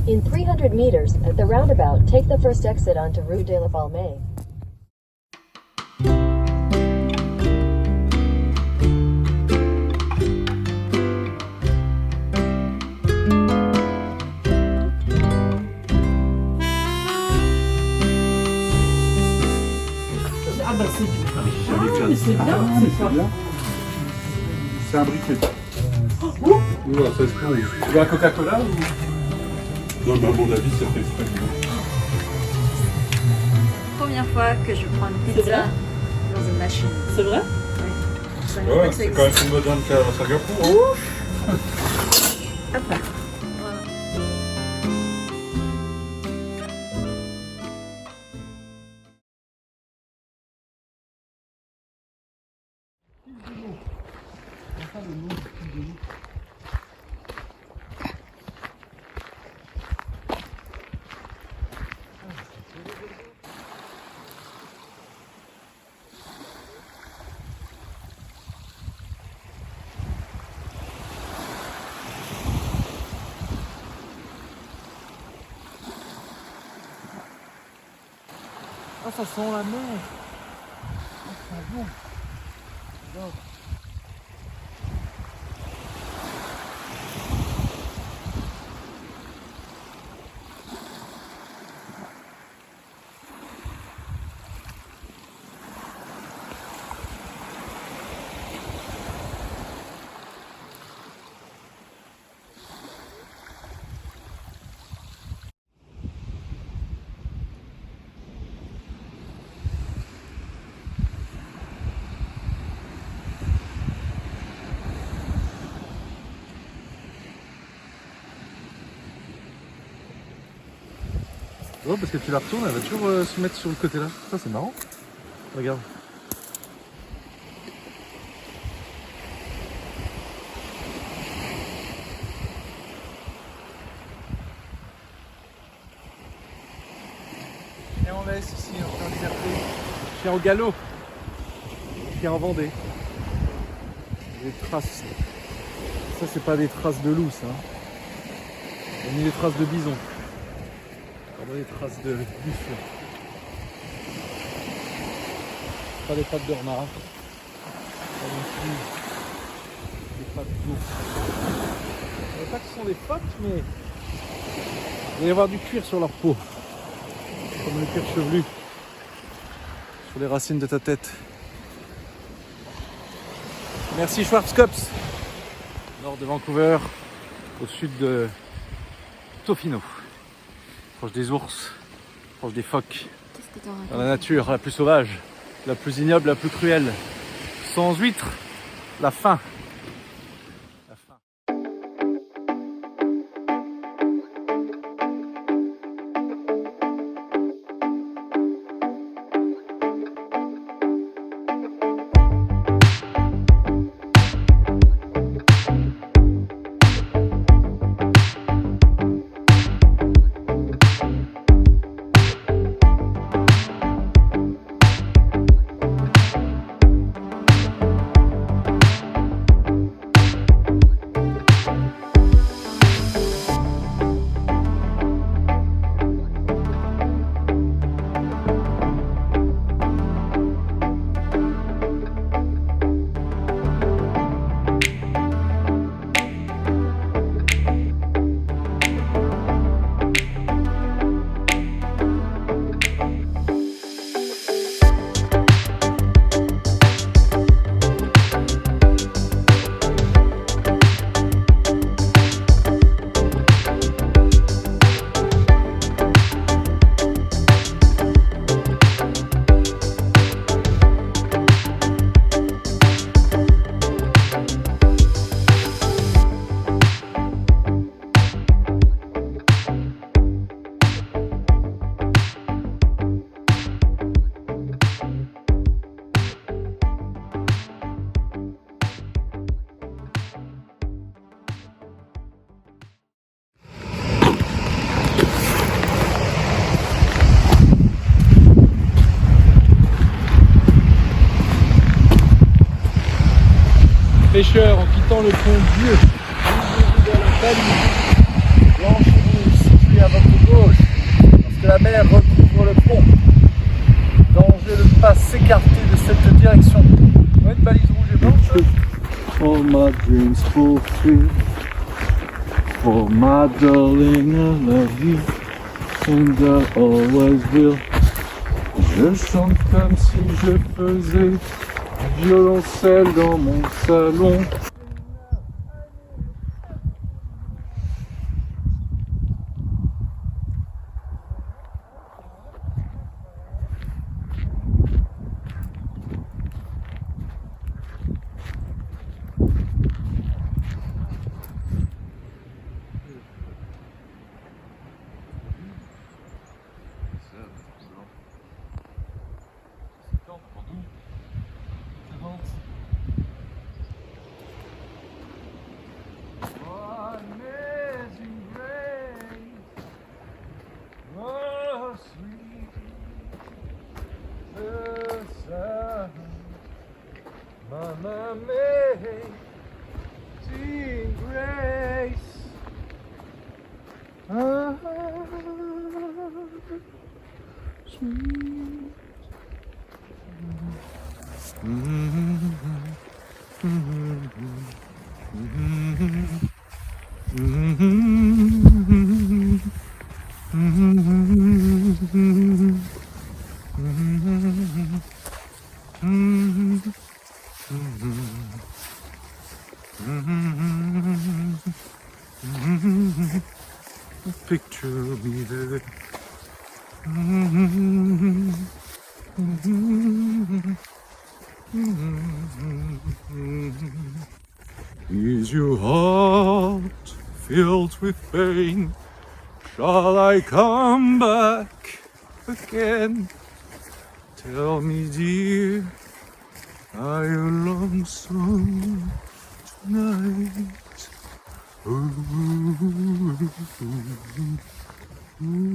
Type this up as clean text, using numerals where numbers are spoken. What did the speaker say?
In 300 meters, at the roundabout, take the first exit onto Rue de la Balme. Ah bah c'est bien, c'est bien. C'est un briquet. Ouais, ça se trouve. Tu veux un Coca-Cola ou... Non, mais à mon avis, ça fait exprès. Première fois que je prends une pizza dans une machine. C'est vrai? Oui. Ouais, c'est quand même plus moderne qu'à Singapour. Hop là. Ah, ça sent la mer. Ah, ça sent bon. J'adore. Oh, parce que tu la retournes, elle va toujours se mettre sur le côté là. Ça, c'est marrant. Regarde. Et on laisse ici, en liberté. Chien au galop. Chien en Vendée. Des traces. Ça, c'est pas des traces de loup, ça. On a mis des traces de bison. Des traces de buffle. Pas des pattes de renard. Pas non plus des pattes d'ours. Je ne sais pas que ce sont des pattes, mais il va y avoir du cuir sur leur peau. Comme le cuir chevelu sur les racines de ta tête. Merci Schwarzkopf, nord de Vancouver, au sud de Tofino. Proche des ours, proche des phoques, dans la nature la plus sauvage, la plus ignoble, la plus cruelle. Sans huîtres, la faim. La faim. Pêcheurs en quittant le pont Dieu, de la Bali, blanche située mer recouvre le pont. Danger de ne pas s'écarter de cette direction. Ouais, une balise rouge et blanche. All my dreams fulfilled. For my darling, I love you. And I always will. Je chante comme si je faisais du violoncelle dans mon salon. Picture me there. Is your heart filled with pain? Shall I come back again? Tell me, dear, are you lonesome tonight? Ooh, ooh, ooh, ooh.